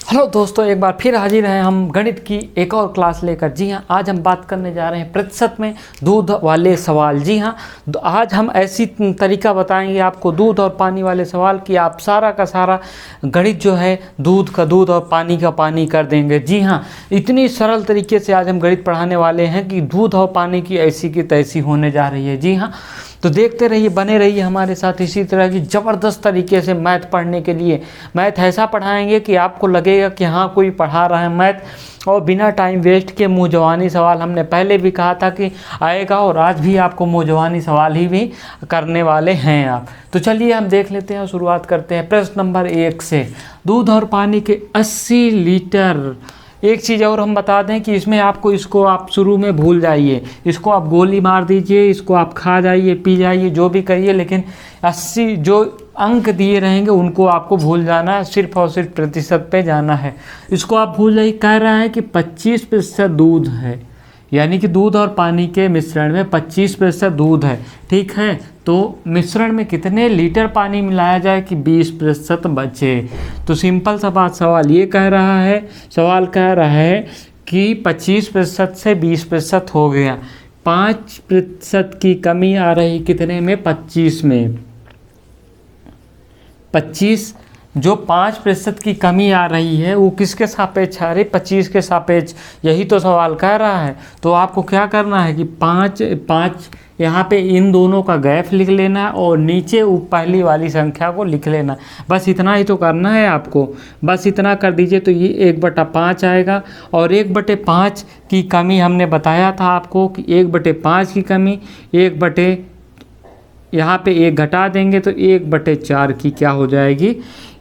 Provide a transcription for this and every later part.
Hello दोस्तों, एक बार फिर हाजिर हैं हम गणित की एक और क्लास लेकर। जी हाँ, आज हम बात करने जा रहे हैं प्रतिशत में दूध वाले सवाल। जी हाँ, आज हम ऐसी तरीका बताएंगे आपको दूध और पानी वाले सवाल कि आप सारा का सारा गणित जो है दूध का दूध और पानी का पानी कर देंगे। जी हाँ, इतनी सरल तरीके से आज हम गणित पढ़ाने वाले हैं कि दूध और पानी की ऐसी की तैसी होने जा रही है। जी हाँ, तो देखते रहिए, बने रहिए हमारे साथ। इसी तरह की ज़बरदस्त तरीके से मैथ पढ़ने के लिए मैथ ऐसा पढ़ाएंगे कि आपको लगेगा कि हाँ कोई पढ़ा रहा है मैथ, और बिना टाइम वेस्ट के मुँह जवानी सवाल। हमने पहले भी कहा था कि आएगा, और आज भी आपको मुँह जवानी सवाल ही भी करने वाले हैं आप। तो चलिए हम देख लेते हैं और शुरुआत करते हैं प्रश्न नंबर 1 से। दूध और पानी के 80 लीटर। एक चीज़ और हम बता दें कि इसमें आपको इसको आप शुरू में भूल जाइए, इसको आप गोली मार दीजिए, इसको आप खा जाइए, पी जाइए, जो भी करिए, लेकिन 80 जो अंक दिए रहेंगे उनको आपको भूल जाना है, सिर्फ और सिर्फ प्रतिशत पे जाना है। इसको आप भूल जाइए। कह रहा है कि 25% दूध है, यानी कि दूध और पानी के मिश्रण में 25% दूध है। ठीक है, तो मिश्रण में कितने लीटर पानी मिलाया जाए कि 20% बचे। तो सिंपल सा बात, सवाल ये कह रहा है, सवाल कह रहा है कि 25% से 20% हो गया, 5% की कमी आ रही कितने में, 25 में। 25 जो 5% की कमी आ रही है वो किसके सापेक्ष आ रही, 25 के सापेक्ष। यही तो सवाल कह रहा है। तो आपको क्या करना है कि 5 यहाँ पे इन दोनों का गैप लिख लेना है और नीचे पहली वाली संख्या को लिख लेना। बस इतना ही तो करना है आपको, बस इतना कर दीजिए तो ये 1/5 आएगा। और 1/5 की कमी हमने बताया था आपको कि 1/5 की कमी यहाँ पे 1 घटा देंगे तो 1/4 की क्या हो जाएगी,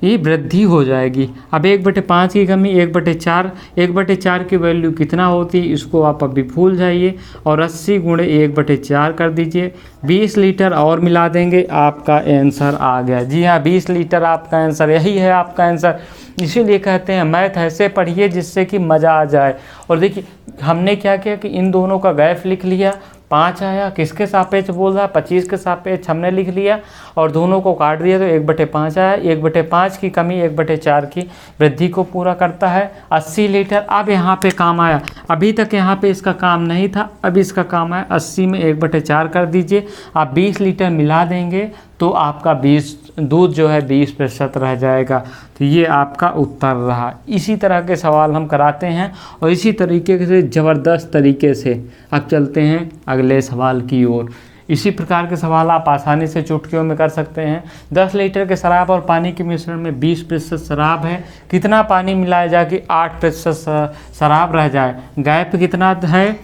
ये वृद्धि हो जाएगी। अब 1/5 की कमी 1/4 की वैल्यू कितना होती है इसको आप अभी भूल जाइए, और 80 × 1/4 कर दीजिए। 20 लीटर और मिला देंगे, आपका आंसर आ गया। जी हाँ, 20 लीटर आपका आंसर, यही है आपका आंसर। इसीलिए कहते हैं मैथ ऐसे पढ़िए जिससे कि मज़ा आ जाए। और देखिए हमने क्या किया कि इन दोनों का गैप लिख लिया, 5 आया, किसके सापेक्ष बोल रहा है, 25 के सापेक्ष हमने लिख लिया, और दोनों को काट दिया तो 1/5 आया। 1/5 की कमी 1/4 की वृद्धि को पूरा करता है। 80 लीटर अब यहाँ पे काम आया, अभी तक यहाँ पे इसका काम नहीं था, अब इसका काम आया। 80 में 1/4 कर दीजिए, आप 20 लीटर मिला देंगे तो आपका 20 दूध जो है 20% रह जाएगा। तो ये आपका उत्तर रहा। इसी तरह के सवाल हम कराते हैं और इसी तरीके से ज़बरदस्त तरीके से अब चलते हैं अगले सवाल की ओर। इसी प्रकार के सवाल आप आसानी से चुटकियों में कर सकते हैं। 10 लीटर के शराब और पानी के मिश्रण में 20% शराब है, कितना पानी मिलाया जाए कि 8% शराब रह जाए। गैप कितना है,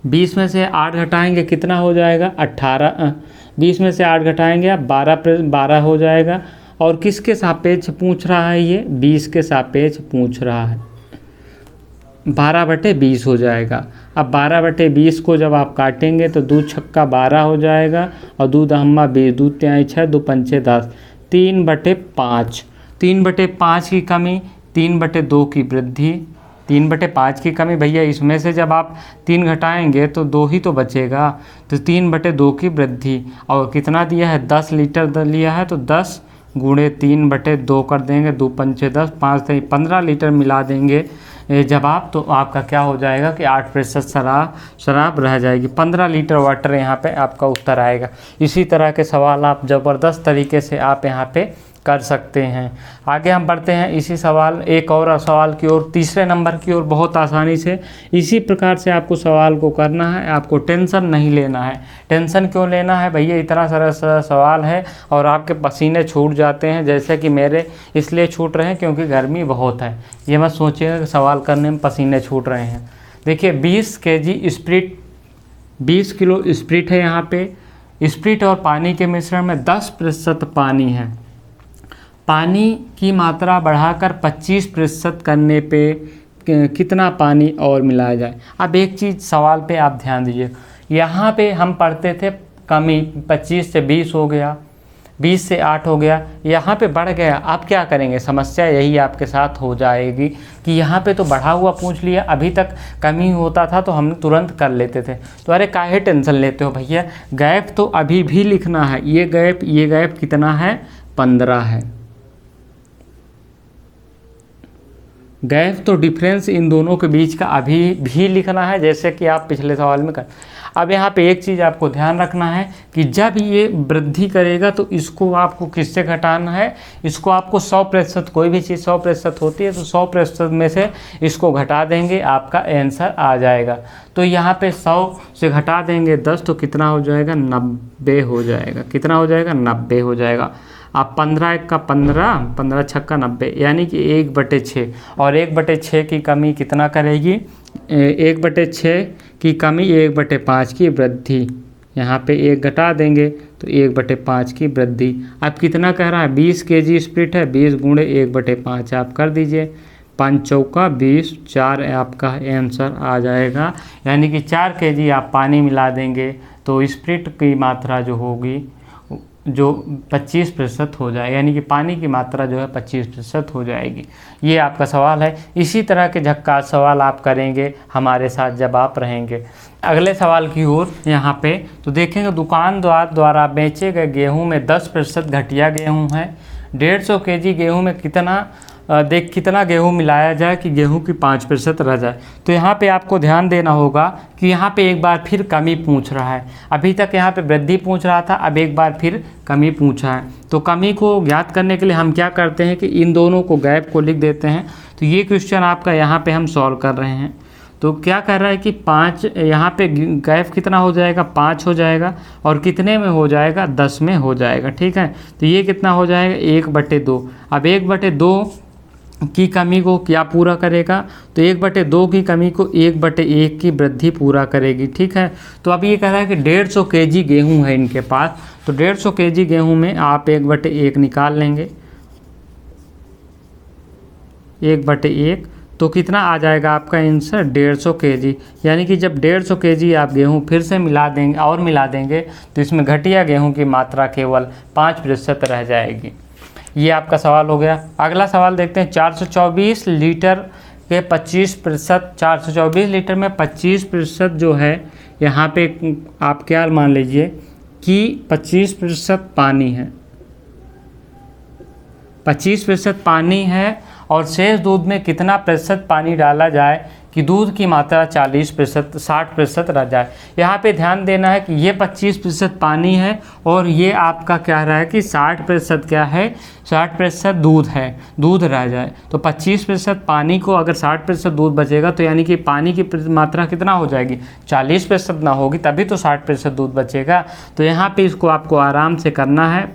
20 में से 8 घटाएंगे कितना हो जाएगा, 18। 20 में से 8 घटाएंगे आप 12 हो जाएगा। और किसके सापेक्ष पूछ रहा है, ये 20 के सापेक्ष पूछ रहा है, 12/20 हो जाएगा। अब 12/20 को जब आप काटेंगे तो 2 छक्का 12 हो जाएगा, और दूध हम्मा 20, दूध 6 2 पंचे 10, 3/5। 3/5 की कमी, 3/2 की वृद्धि। 3/5 की कमी भैया, इसमें से जब आप 3 घटाएंगे तो 2 ही तो बचेगा, तो 3/2 की वृद्धि। और कितना दिया है, 10 लीटर लिया है, तो 10 × 3/2 कर देंगे, 2 पंचे 10, 5 15 लीटर मिला देंगे जब आप, तो आपका क्या हो जाएगा कि 8% शराब रह जाएगी। 15 लीटर वाटर यहाँ पे आपका उत्तर आएगा। इसी तरह के सवाल आप ज़बरदस्त तरीके से आप यहाँ पे कर सकते हैं। आगे हम बढ़ते हैं इसी सवाल, एक और सवाल की ओर, तीसरे नंबर की ओर। बहुत आसानी से इसी प्रकार से आपको सवाल को करना है, आपको टेंशन नहीं लेना है। टेंशन क्यों लेना है भैया, इतना सारा सवाल है और आपके पसीने छूट जाते हैं, जैसे कि मेरे इसलिए छूट रहे हैं क्योंकि गर्मी बहुत है। ये मत सोचिएगा कि सवाल करने में पसीने छूट रहे हैं। देखिए 20 kg स्प्रिट, 20 किलो स्प्रिट है यहाँ पे। स्प्रिट और पानी के मिश्रण में 10% पानी है। पानी की मात्रा बढ़ाकर 25% करने पे कितना पानी और मिलाया जाए। अब एक चीज़ सवाल पे आप ध्यान दीजिए, यहाँ पे हम पढ़ते थे कमी 25 से 20 हो गया, 20 से 8 हो गया, यहाँ पे बढ़ गया। आप क्या करेंगे, समस्या यही आपके साथ हो जाएगी कि यहाँ पे तो बढ़ा हुआ पूछ लिया, अभी तक कमी होता था तो हम तुरंत कर लेते थे। तो अरे काहे टेंशन लेते हो भैया, गैप तो अभी भी लिखना है। ये गैप कितना है, 15 है। गैप तो डिफरेंस इन दोनों के बीच का अभी भी लिखना है, जैसे कि आप पिछले सवाल में कर। अब यहाँ पे एक चीज़ आपको ध्यान रखना है कि जब ये वृद्धि करेगा तो इसको आपको किससे घटाना है, इसको आपको 100%, कोई भी चीज़ 100% होती है तो 100% में से इसको घटा देंगे, आपका आंसर आ जाएगा। तो यहाँ पे 100 से घटा देंगे 10 तो कितना हो जाएगा, 90 हो जाएगा। कितना हो जाएगा, 90 हो जाएगा। आप 15 एक का 15, 15 छक्का 90, यानी कि 1/6, और 1/6 की कमी कितना करेगी, 1/6 की कमी 1/5 की वृद्धि। यहाँ पे 1 घटा देंगे तो 1/5 की वृद्धि। अब कितना कह रहा है, 20 kg स्प्लिट है, 20 गुणे 1/5 आप कर दीजिए, 5 चौका 20, 4 आपका आंसर आ जाएगा। यानी कि 4 kg आप पानी मिला देंगे तो स्प्लिट की मात्रा जो होगी जो 25% हो जाए, यानी कि पानी की मात्रा जो है 25% हो जाएगी। ये आपका सवाल है। इसी तरह के झक्कास सवाल आप करेंगे हमारे साथ जब आप रहेंगे। अगले सवाल की ओर यहाँ पे तो देखेंगे, दुकानदार द्वारा बेचे गए गेहूं में 10% घटिया गेहूं है। 150 kg गेहूं में कितना गेहूं मिलाया जाए कि गेहूं की 5% रह जाए। तो यहाँ पे आपको ध्यान देना होगा कि यहाँ पे एक बार फिर कमी पूछ रहा है। अभी तक यहाँ पे वृद्धि पूछ रहा था, अब एक बार फिर कमी पूछा है। तो कमी को ज्ञात करने के लिए हम क्या करते हैं कि इन दोनों को गैप को लिख देते हैं। तो ये क्वेश्चन आपका यहाँ पे हम सॉल्व कर रहे हैं। तो क्या कर रहा है कि 5, यहाँ पे गैप कितना हो जाएगा, 5 हो जाएगा, और कितने में हो जाएगा, 10 में हो जाएगा। ठीक है, तो ये कितना हो जाएगा, 1/2। अब 1/2 की कमी को क्या पूरा करेगा, तो 1/2 की कमी को 1/1 की वृद्धि पूरा करेगी। ठीक है, तो अब ये कह रहा है कि 150 kg गेहूं है इनके पास, तो 150 kg गेहूं में आप 1/1 निकाल लेंगे, 1/1 तो कितना आ जाएगा आपका आंसर, 150 kg। यानी कि जब 150 kg आप गेहूं फिर से मिला देंगे और मिला देंगे तो इसमें घटिया गेहूं की मात्रा केवल 5% रह जाएगी। ये आपका सवाल हो गया। अगला सवाल देखते हैं, 424 लीटर के 25%, 424 लीटर में 25% जो है, यहाँ पे आप क्या मान लीजिए कि 25% पानी है, 25% पानी है, और शेष दूध में कितना प्रतिशत पानी डाला जाए कि दूध की मात्रा 40%, 60% रह जाए। यहाँ पे ध्यान देना है कि ये 25% पानी है और ये आपका कह रहा है कि 60% क्या है, 60% दूध है, दूध रह जाए। तो 25% पानी को अगर 60% दूध बचेगा तो यानी कि पानी की मात्रा कितना हो जाएगी, 40% ना होगी, तभी तो 60% दूध बचेगा। तो यहाँ पे इसको आपको आराम से करना है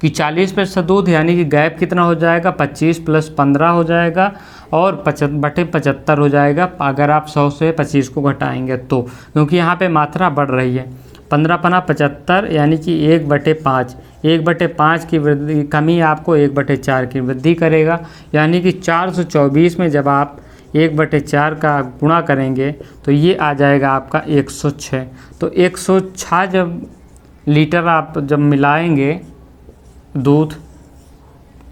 कि 40% दूध, यानी कि गैप कितना हो जाएगा, 25 + 15 हो जाएगा, और 50/75 हो जाएगा अगर आप 100 से 25 को घटाएंगे तो, क्योंकि यहाँ पे मात्रा बढ़ रही है। 15×75 यानी कि 1/5, 1/5 की वृद्धि, कमी आपको 1/4 की वृद्धि करेगा। यानी कि 424 में जब आप 1/4 का गुणा करेंगे तो ये आ जाएगा आपका 106। तो 106 जब लीटर आप जब मिलाएंगे दूध,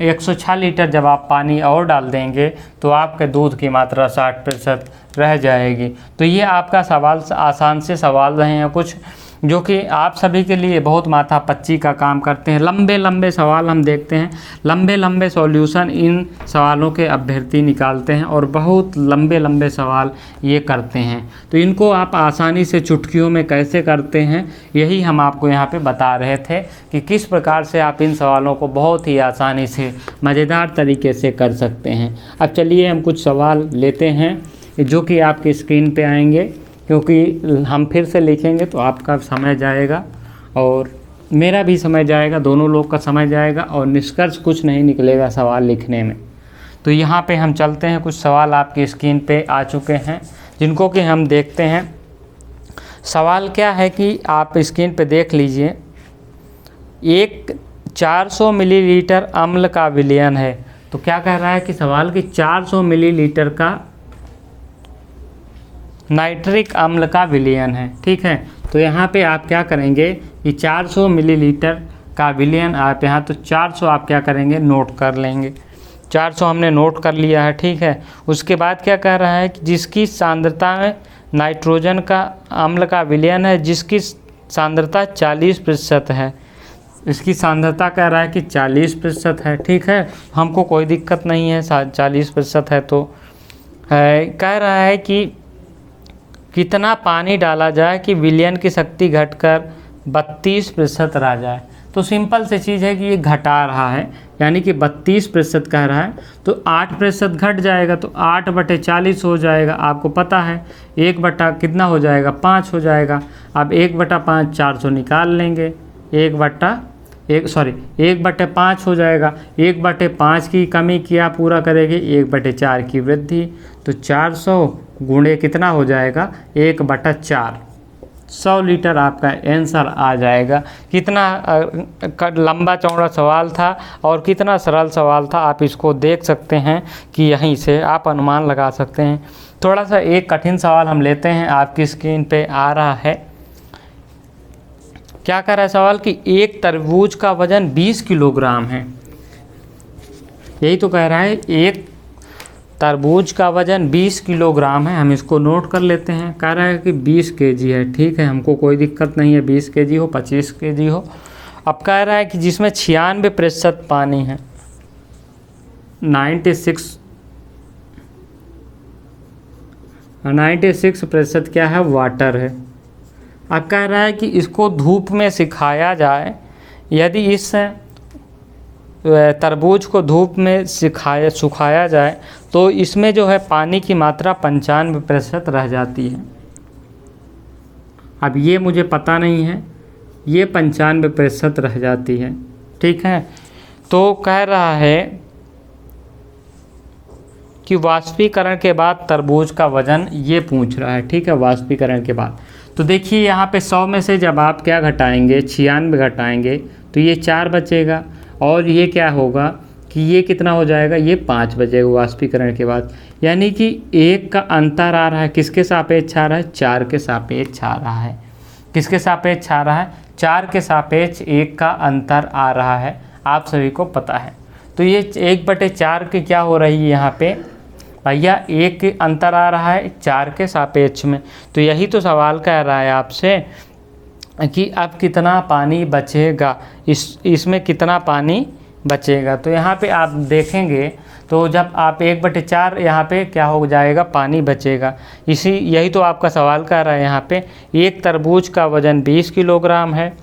106 लीटर जब आप पानी और डाल देंगे तो आपके दूध की मात्रा 60% रह जाएगी। तो ये आपका सवाल आसान से सवाल रहे हैं कुछ, जो कि आप सभी के लिए बहुत माथापच्ची का काम करते हैं। लंबे लंबे सवाल हम देखते हैं, लंबे लंबे सॉल्यूशन इन सवालों के अभ्यर्थी निकालते हैं और बहुत लंबे लंबे सवाल ये करते हैं। तो इनको आप आसानी से चुटकियों में कैसे करते हैं, यही हम आपको यहाँ पे बता रहे थे कि किस प्रकार से आप इन सवालों को बहुत ही आसानी से मज़ेदार तरीके से कर सकते हैं। अब चलिए हम कुछ सवाल लेते हैं जो कि आपकी स्क्रीन पे आएंगे, क्योंकि हम फिर से लिखेंगे तो आपका समय जाएगा और मेरा भी समय जाएगा, दोनों लोग का समय जाएगा और निष्कर्ष कुछ नहीं निकलेगा सवाल लिखने में। तो यहाँ पे हम चलते हैं, कुछ सवाल आपकी स्क्रीन पे आ चुके हैं जिनको कि हम देखते हैं। सवाल क्या है कि आप स्क्रीन पे देख लीजिए, एक 400 मिलीलीटर अम्ल का विलयन है। तो क्या कह रहा है कि सवाल कि 400 मिलीलीटर का नाइट्रिक अम्ल का विलयन है। ठीक है, तो यहाँ पे आप क्या करेंगे कि 400 मिलीलीटर का विलयन आप यहाँ, तो 400 आप क्या करेंगे, नोट कर लेंगे। 400 हमने नोट कर लिया है। ठीक है, उसके बाद क्या कह रहा है कि जिसकी सांद्रता में नाइट्रोजन का अम्ल का विलयन है, जिसकी सांद्रता 40% है, इसकी सांद्रता कह रहा है कि 40% है, ठीक है, हमको कोई दिक्कत नहीं है, 40% है। तो कह रहा है कि कितना पानी डाला जाए कि विलयन की शक्ति घटकर 32% रह जाए। तो सिंपल सी चीज़ है कि ये घटा रहा है, यानी कि 32% कह रहा है, तो 8% घट जाएगा, तो 8/40 हो जाएगा। आपको पता है 1 कितना हो जाएगा, 5 हो जाएगा। अब 1/5 400 निकाल लेंगे, 1/5 हो जाएगा। 1/5 की कमी क्या पूरा करेगी, 1/4 की वृद्धि। तो 400 गुणे कितना हो जाएगा, 1/4, 100 लीटर आपका आंसर आ जाएगा। कितना लंबा चौड़ा सवाल था और कितना सरल सवाल था, आप इसको देख सकते हैं कि यहीं से आप अनुमान लगा सकते हैं। थोड़ा सा एक कठिन सवाल हम लेते हैं, आपकी स्क्रीन पे आ रहा है। क्या कह रहा है सवाल कि एक तरबूज का वजन 20 किलोग्राम है। यही तो कह रहा है, एक तरबूज का वजन 20 किलोग्राम है। हम इसको नोट कर लेते हैं। कह रहा है कि 20 केजी है, ठीक है, हमको कोई दिक्कत नहीं है, 20 केजी हो 25 केजी हो। अब कह रहा है कि जिसमें 96% पानी है, 96% क्या है, वाटर है। अब कह रहा है कि इसको धूप में सिखाया जाए। यदि इस तरबूज को धूप में सुखाया जाए तो इसमें जो है पानी की मात्रा 95% रह जाती है। अब ये मुझे पता नहीं है, ये 95% रह जाती है, ठीक है। तो कह रहा है कि वाष्पीकरण के बाद तरबूज का वजन, ये पूछ रहा है, ठीक है, वाष्पीकरण के बाद। तो देखिए यहाँ पे 100 में से जब आप क्या घटाएंगे, 96 घटाएंगे तो ये 4 बचेगा, और ये क्या होगा कि ये कितना हो जाएगा, ये 5 बचेगा वाष्पीकरण के बाद। यानी कि 1 का अंतर आ रहा है, किसके सापेक्ष आ रहा है, 4 के सापेक्ष आ रहा है। किसके सापेक्ष आ रहा है, 4 के सापेक्ष 1 का अंतर आ रहा है, आप सभी को पता है। तो ये 1/4 की क्या हो रही है यहाँ पे भैया, 1 अंतर आ रहा है 4 के सापेक्ष में। तो यही तो सवाल कह रहा है आपसे कि अब कितना पानी बचेगा, इसमें कितना पानी बचेगा। तो यहाँ पे आप देखेंगे तो जब आप 1/4 यहाँ पे क्या हो जाएगा, पानी बचेगा। यही तो आपका सवाल कह रहा है यहाँ पे। एक तरबूज का वज़न 20 किलोग्राम है,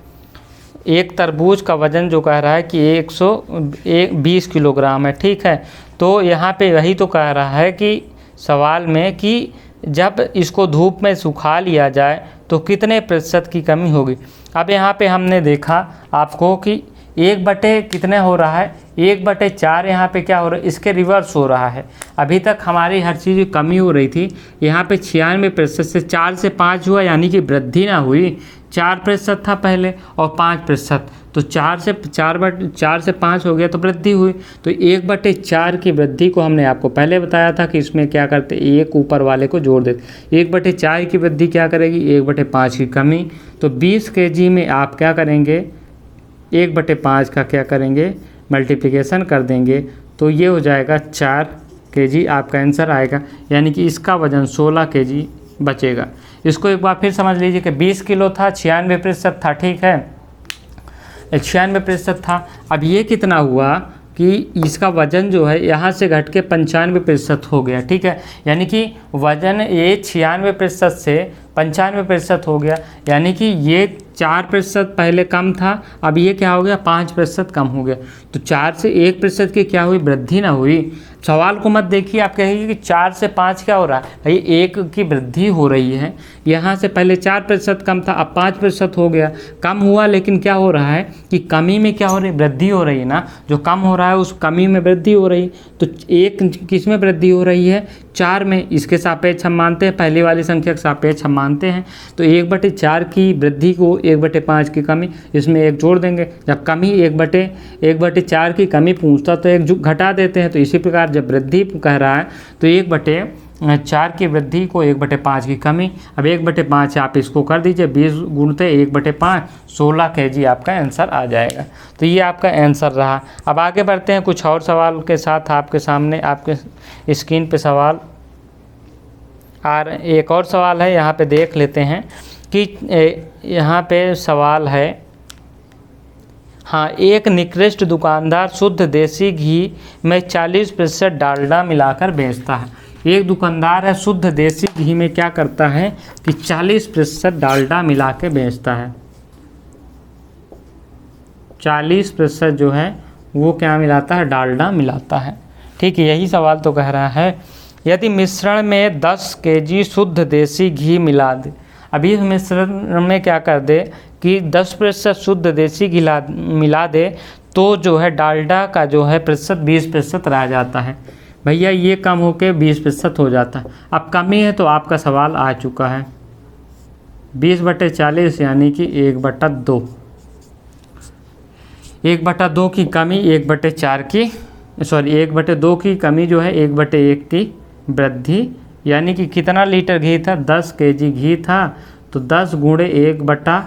एक तरबूज का वज़न जो कह रहा है कि 120 किलोग्राम है, ठीक है। तो यहाँ पे वही तो कह रहा है कि सवाल में कि जब इसको धूप में सुखा लिया जाए तो कितने प्रतिशत की कमी होगी। अब यहाँ पे हमने देखा आपको कि 1 कितने हो रहा है, 1/4 यहाँ पे क्या हो रहा है, इसके रिवर्स हो रहा है। अभी तक हमारी हर चीज़ की कमी हो रही थी, यहाँ पे 96% से 4 से 5 हुआ, यानी कि वृद्धि ना हुई। 4% था पहले और 5%, तो 4 से 5 हो गया तो वृद्धि हुई। तो 1/4 की वृद्धि को हमने आपको पहले बताया था कि इसमें क्या करते, एक ऊपर वाले को जोड़ देते। 1/4 की वृद्धि क्या करेगी, 1/5 की कमी। तो 20 kg में आप क्या करेंगे, 1/5 का क्या करेंगे, मल्टीप्लिकेशन कर देंगे, तो ये हो जाएगा 4 kg आपका आंसर आएगा। यानी कि इसका वज़न 16 kg बचेगा। इसको एक बार फिर समझ लीजिए कि 20 किलो था, 96% था, ठीक है, 96% था। अब ये कितना हुआ कि इसका वज़न जो है यहाँ से घट के 95% हो गया, ठीक है। यानी कि वज़न ये 96% से 95% हो गया, यानी कि ये 4% पहले कम था, अब ये क्या हो गया, 5% कम हो गया। तो 4 से 1% की क्या हुई, वृद्धि ना हुई। सवाल को मत देखिए, आप कहेंगे कि 4 से 5 क्या हो रहा है, भाई 1 की वृद्धि हो रही है। यहाँ से पहले 4% कम था, अब 5% हो गया। कम हुआ लेकिन क्या हो रहा है कि कमी में क्या हो रही है, वृद्धि हो रही है ना। जो कम हो रहा है उस कमी में वृद्धि हो रही है। तो 1 किस में वृद्धि हो रही है, 4 में। इसके सापेक्ष हम मानते हैं, पहले वाली संख्या के सापेक्ष हम मानते हैं। तो 1/4 की वृद्धि को 1/5 की कमी, इसमें 1 जोड़ देंगे। जब कमी 1/4 की कमी पूछता तो 1 घटा देते हैं। तो इसी प्रकार जब वृद्धि कह रहा है तो 1/4 की वृद्धि को 1/5 की कमी। अब 1/5 आप इसको कर दीजिए, 20 गुणते 1/5, 16 kg आपका आंसर आ जाएगा। तो ये आपका आंसर रहा। अब आगे बढ़ते हैं कुछ और सवाल के साथ। आपके सामने आपके स्क्रीन पे सवाल और एक और सवाल है, यहाँ पे देख लेते हैं कि यहाँ पे सवाल है, हाँ, एक निकृष्ट दुकानदार शुद्ध देसी घी में 40% डालडा मिलाकर बेचता है। एक दुकानदार है, शुद्ध देसी घी में क्या करता है कि 40% डालडा मिला के बेचता है। 40% जो है वो क्या मिलाता है, डालडा मिलाता है। ठीक है, यही सवाल तो कह रहा है। यदि मिश्रण में 10 kg शुद्ध देसी घी मिला दे, अभी इस मिश्रण में क्या कर दे कि 10% शुद्ध देसी घी मिला दे तो जो है डालडा का जो है प्रतिशत 20% रह जाता है। भैया ये कम होके 20% हो जाता है। अब कमी है तो आपका सवाल आ चुका है। 20/40 यानी कि 1/2। 1/2 की कमी 1/4 की 1/2 की कमी जो है 1/1 की वृद्धि, यानी कि कितना लीटर घी था, 10 kg घी था तो 10 गुणे 1 बटा,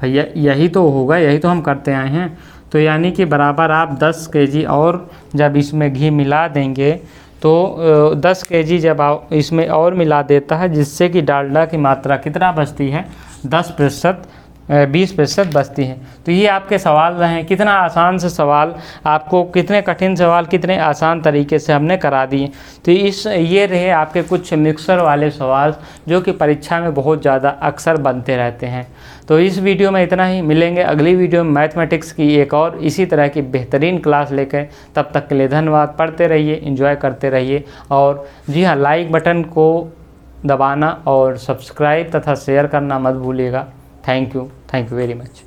भैया यही तो होगा, यही तो हम करते आए हैं। तो यानी कि बराबर आप 10 kg और जब इसमें घी मिला देंगे तो 10 kg जब आप इसमें और मिला देता है, जिससे कि डालडा की मात्रा कितना बचती है, 20% बचती है। तो ये आपके सवाल रहे। कितना आसान से सवाल, आपको कितने कठिन सवाल कितने आसान तरीके से हमने करा दिए। तो ये रहे आपके कुछ मिक्सर वाले सवाल जो कि परीक्षा में बहुत ज़्यादा अक्सर बनते रहते हैं। तो इस वीडियो में इतना ही। मिलेंगे अगली वीडियो में मैथमेटिक्स की एक और इसी तरह की बेहतरीन क्लास लेकर। तब तक के लिए धन्यवाद। पढ़ते रहिए, एंजॉय करते रहिए और जी हाँ, लाइक बटन को दबाना और सब्सक्राइब तथा शेयर करना मत भूलिएगा। Thank you very much.